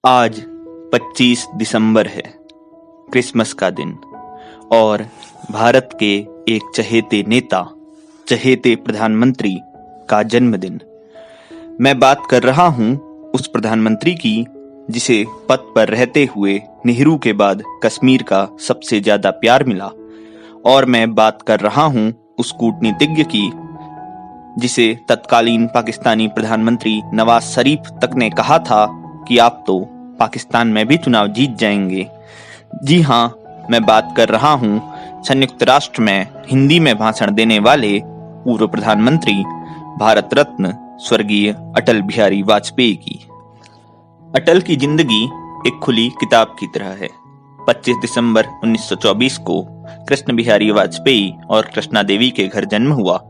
आज 25 दिसंबर है, क्रिसमस का दिन और भारत के एक चहेते नेता, चहेते प्रधानमंत्री का जन्मदिन। मैं बात कर रहा हूं उस प्रधानमंत्री की जिसे पद पर रहते हुए नेहरू के बाद कश्मीर का सबसे ज्यादा प्यार मिला, और मैं बात कर रहा हूं उस कूटनीतिज्ञ की जिसे तत्कालीन पाकिस्तानी प्रधानमंत्री नवाज शरीफ तक ने कहा था कि आप तो पाकिस्तान में भी चुनाव जीत जाएंगे। जी हाँ, मैं बात कर रहा हूँ संयुक्त राष्ट्र में हिंदी में भाषण देने वाले पूर्व प्रधानमंत्री भारत रत्न स्वर्गीय अटल बिहारी वाजपेयी की। अटल की जिंदगी एक खुली किताब की तरह है। 25 दिसंबर 1924 को कृष्ण बिहारी वाजपेयी और कृष्णा देवी के घर जन्म हुआ।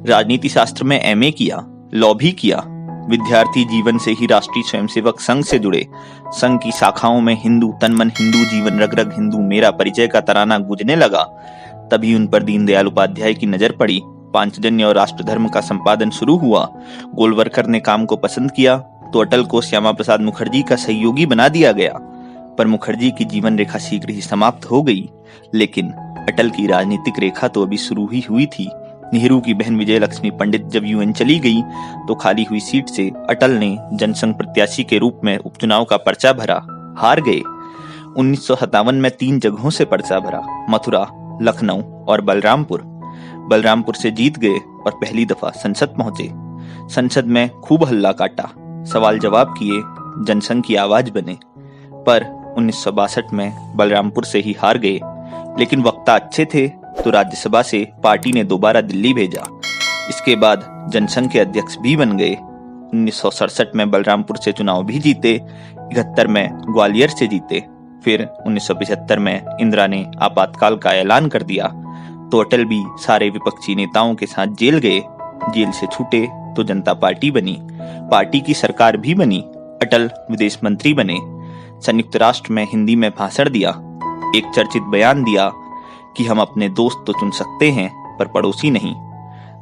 राजनीति शास्त्र में एमए किया, लॉ भी किया। विद्यार्थी जीवन से ही राष्ट्रीय स्वयंसेवक संघ से जुड़े। संघ की शाखाओं में हिंदू तन मन हिंदू, जीवन रग रग हिंदू, मेरा परिचय का तराना गूंजने लगा। तभी उन पर दीनदयाल उपाध्याय की नजर पड़ी। पांचजन्य और राष्ट्र धर्म का संपादन शुरू हुआ। गोलवरकर ने काम को पसंद किया तो अटल को श्यामा प्रसाद मुखर्जी का सहयोगी बना दिया गया। पर मुखर्जी की जीवन रेखा शीघ्र ही समाप्त हो गई, लेकिन अटल की राजनीतिक रेखा तो अभी शुरू ही हुई थी। नेहरू की बहन विजय लक्ष्मी पंडित जब यूएन चली गई तो खाली हुई सीट से अटल ने जनसंघ प्रत्याशी के रूप में उपचुनाव का पर्चा भरा, हार गए। 1957 में 3 जगहों से पर्चा भरा, मथुरा, लखनऊ और बलरामपुर। बलरामपुर से जीत गए और पहली दफा संसद पहुंचे। संसद में खूब हल्ला काटा, सवाल जवाब किए, जनसंघ की आवाज बने। पर 1962 में बलरामपुर से ही हार गए, लेकिन वक्ता अच्छे थे तो राज्यसभा से पार्टी ने दोबारा दिल्ली भेजा। इसके बाद जनसंघ के अध्यक्ष भी बन गए। 1967 में बलरामपुर से चुनाव भी जीते, 71 में ग्वालियर से जीते। फिर 1975 में इंदिरा ने आपातकाल का ऐलान कर दिया तो अटल भी सारे विपक्षी नेताओं के साथ जेल गए। जेल से छूटे तो जनता पार्टी बनी, पार्टी की सरकार भी बनी। अटल विदेश मंत्री बने, संयुक्त राष्ट्र में हिंदी में भाषण दिया, एक चर्चित बयान दिया कि हम अपने दोस्त तो चुन सकते हैं पर पड़ोसी नहीं।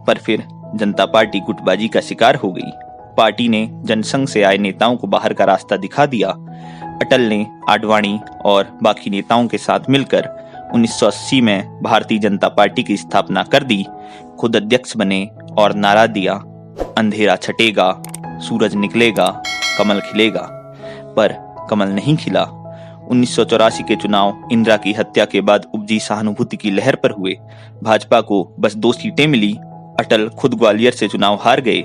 पर फिर जनता पार्टी गुटबाजी का शिकार हो गई। पार्टी ने जनसंघ से आए नेताओं को बाहर का रास्ता दिखा दिया। अटल ने आडवाणी और बाकी नेताओं के साथ मिलकर 1980 में भारतीय जनता पार्टी की स्थापना कर दी। खुद अध्यक्ष बने और नारा दिया, अंधेरा छटेगा, सूरज निकलेगा, कमल खिलेगा। पर कमल नहीं खिला। 1984 के चुनाव इंदिरा की हत्या के बाद उपजी सहानुभूति की लहर पर हुए। भाजपा को बस 2 सीटें मिली। अटल खुद ग्वालियर से चुनाव हार गए।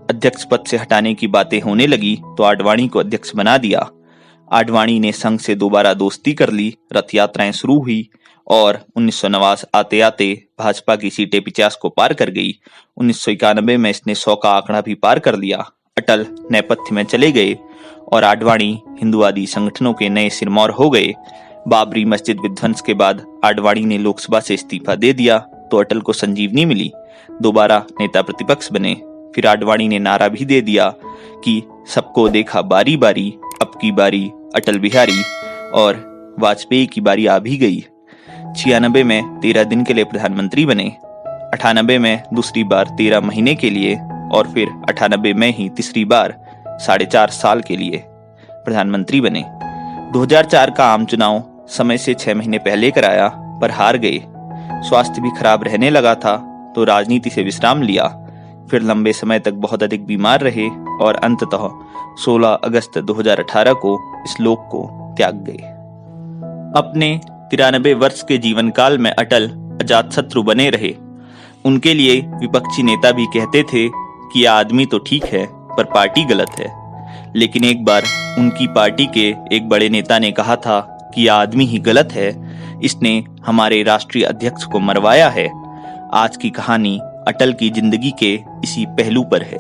अध्यक्ष पद से हटाने की बातें होने लगी तो आडवाणी को अध्यक्ष बना दिया। आडवाणी ने संघ से दोबारा दोस्ती कर ली। रथ यात्राएं शुरू हुई और 1989 आते आते भाजपा की सीटें 50 को पार कर गई। 1991 में इसने 100 का आंकड़ा भी पार कर लिया। अटल नेपथ्य में चले गए और आडवाणी हिंदुवादी संगठनों के नए सिरमौर हो गए। बाबरी मस्जिद विध्वंस के बाद आडवाणी ने लोकसभा से इस्तीफा दे दिया तो अटल को संजीवनी मिली, दोबारा नेता प्रतिपक्ष बने। फिर आडवाणी ने नारा भी दे दिया कि सबको देखा बारी बारी, अब की बारी अटल बिहारी, और वाजपेयी की बारी आ भी गई। 96 में 13 दिन के लिए प्रधानमंत्री बने, 98 में दूसरी बार 13 महीने के लिए और फिर 98 में ही तीसरी बार 4.5 साल के लिए प्रधानमंत्री बने। 2004 का आम चुनाव समय से 6 महीने पहले कराया पर हार गए। स्वास्थ्य भी खराब रहने लगा था तो राजनीति से विश्राम लिया। फिर लंबे समय तक बहुत अधिक बीमार रहे और अंततः 16 अगस्त 2018 को इस लोक को त्याग गए। अपने 93 वर्ष के जीवन काल में अटल अजातशत्रु बने रहे। उनके लिए विपक्षी नेता भी कहते थे कि यह आदमी तो ठीक है पर पार्टी गलत है। लेकिन एक बार उनकी पार्टी के एक बड़े नेता ने कहा था कि यह आदमी ही गलत है, इसने हमारे राष्ट्रीय अध्यक्ष को मरवाया है। आज की कहानी अटल की जिंदगी के इसी पहलू पर है।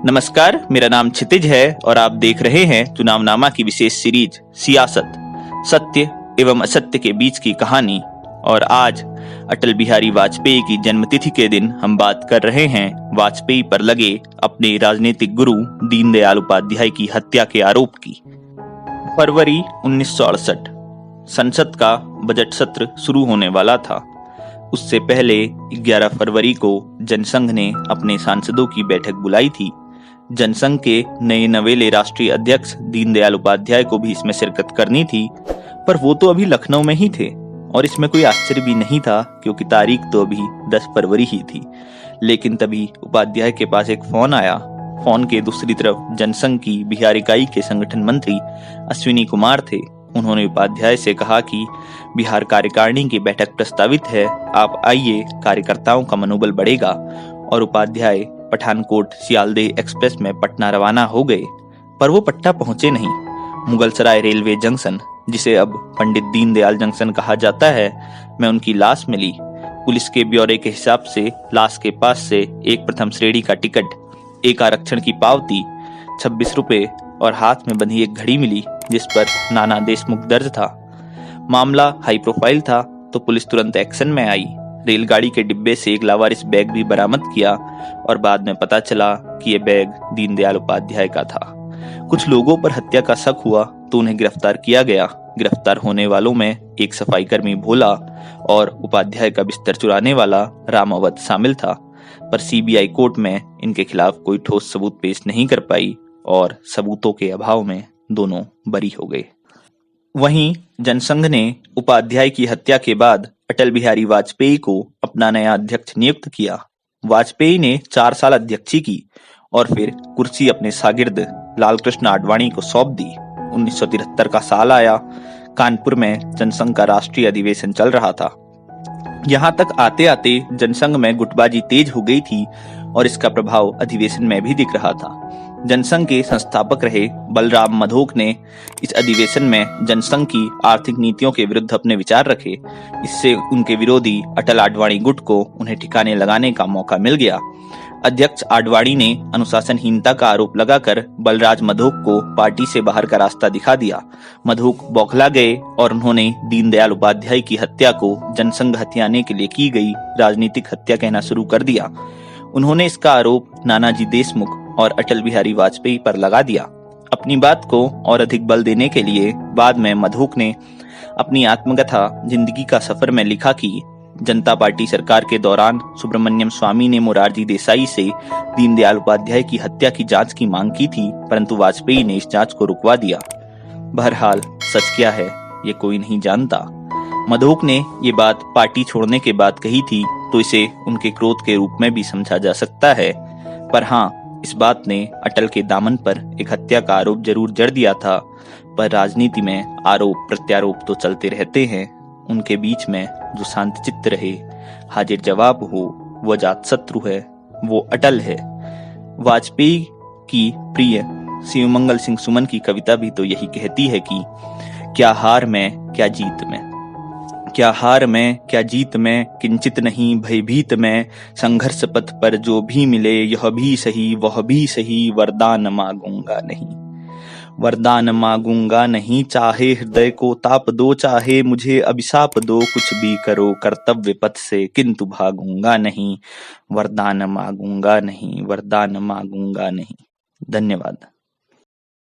नमस्कार, मेरा नाम क्षितिज है और आप देख रहे हैं चुनावनामा की विशेष सीरीज सियासत, सत्य एवं असत्य के बीच की कहानी। और आज अटल बिहारी वाजपेयी की जन्मतिथि के दिन हम बात कर रहे हैं वाजपेयी पर लगे अपने राजनीतिक गुरु दीनदयाल उपाध्याय की हत्या के आरोप की। फरवरी 1968 संसद का बजट सत्र शुरू होने वाला था। उससे पहले 11 फरवरी को जनसंघ ने अपने सांसदों की बैठक बुलाई थी। जनसंघ के नए नवेले राष्ट्रीय अध्यक्ष दीनदयाल उपाध्याय को भी इसमें शिरकत करनी थी, पर वो तो अभी लखनऊ में ही थे और इसमें कोई आश्चर्य भी नहीं था क्योंकि तारीख तो अभी 10 फरवरी ही थी। लेकिन तभी उपाध्याय के पास एक फोन आया। फोन के दूसरी तरफ जनसंघ की बिहार इकाई के संगठन मंत्री अश्विनी कुमार थे। उन्होंने उपाध्याय से कहा कि बिहार कार्यकारिणी की बैठक प्रस्तावित है, आप आइए, कार्यकर्ताओं का मनोबल बढ़ेगा। और उपाध्याय पठानकोट सियालदेह एक्सप्रेस में पटना रवाना हो गए, पर वो पटना पहुंचे नहीं। मुगलसराय रेलवे जंक्शन, जिसे अब पंडित दीनदयाल जंक्शन कहा जाता है, में उनकी लाश मिली। पुलिस के ब्यौरे के हिसाब से लाश के पास से एक प्रथम श्रेणी का टिकट, एक आरक्षण की पावती, 26 रुपए और हाथ में बंधी एक घड़ी मिली जिस पर नाना देशमुख दर्ज था। मामला हाई प्रोफाइल था तो पुलिस तुरंत एक्शन में आई। रेलगाड़ी के डिब्बे से एक लावारिस बैग भी बरामद किया और बाद में पता चला कि यह बैग दीनदयाल उपाध्याय का था। कुछ लोगों पर हत्या का शक हुआ तो उन्हें गिरफ्तार किया गया। गिरफ्तार होने वालों में एक सफाई कर्मी भोला और उपाध्याय का बिस्तर चुराने वाला राम अवध शामिल था, पर सीबीआई कोर्ट में इनके खिलाफ कोई ठोस सबूत पेश नहीं कर पाई और सबूतों के अभाव में दोनों बरी हो गए। वहीं जनसंघ ने उपाध्याय की हत्या के बाद अटल बिहारी वाजपेयी को अपना नया अध्यक्ष नियुक्त किया। वाजपेयी ने 4 साल अध्यक्षी की और फिर कुर्सी अपने शागिर्द लालकृष्ण आडवाणी को सौंप दी। 1973 का साल आया। कानपुर में जनसंघ का राष्ट्रीय अधिवेशन चल रहा था। यहाँ तक आते आते जनसंघ में गुटबाजी तेज हो गई थी और इसका प्रभाव अधिवेशन में भी दिख रहा था। जनसंघ के संस्थापक रहे बलराम मधोक ने इस अधिवेशन में जनसंघ की आर्थिक नीतियों के विरुद्ध अपने विचार रखे। इससे उनके विरोधी अटल आडवाणी गुट को उन्हें ठिकाने लगाने का मौका मिल गया। अध्यक्ष आडवाणी ने अनुशासनहीनता का आरोप लगाकर बलराज मधोक को पार्टी से बाहर का रास्ता दिखा दिया। मधोक बौखला गए और उन्होंने दीनदयाल उपाध्याय की हत्या को जनसंघ हथियाने के लिए की गई राजनीतिक हत्या कहना शुरू कर दिया। उन्होंने इसका आरोप नानाजी देशमुख और अटल बिहारी वाजपेयी पर लगा दिया। अपनी बात को और अधिक बल देने के लिए बाद में मधोक ने अपनी आत्मकथा जिंदगी का सफर में लिखा कि जनता पार्टी सरकार के दौरान सुब्रमण्यम स्वामी ने मोरारजी देसाई से दीनदयाल उपाध्याय की हत्या की जांच की मांग की थी, परंतु वाजपेयी ने इस जांच को रुकवा दिया। बहरहाल सच क्या है ये कोई नहीं जानता। मधोक ने ये बात पार्टी छोड़ने के बाद कही थी तो इसे उनके क्रोध के रूप में भी समझा जा सकता है, पर हाँ, इस बात ने अटल के दामन पर एक हत्या का आरोप जरूर जड़ दिया था। पर राजनीति में आरोप प्रत्यारोप तो चलते रहते हैं। उनके बीच में जो शांत चित्त रहे, हाजिर जवाब हो, वो जात शत्रु है, वो अटल है। वाजपेयी की प्रिय शिवमंगल सिंह सुमन की कविता भी तो यही कहती है कि क्या हार में क्या जीत में, क्या हार में क्या जीत में, किंचित नहीं भयभीत में, संघर्ष पथ पर जो भी मिले यह भी सही वह भी सही, वरदान मांगूंगा नहीं, वरदान मांगूंगा नहीं, चाहे हृदय को ताप दो, चाहे मुझे अभिशाप दो, कुछ भी करो कर्तव्य पथ से, किंतु भागूंगा नहीं, वरदान मांगूंगा नहीं, वरदान मांगूंगा नहीं। धन्यवाद।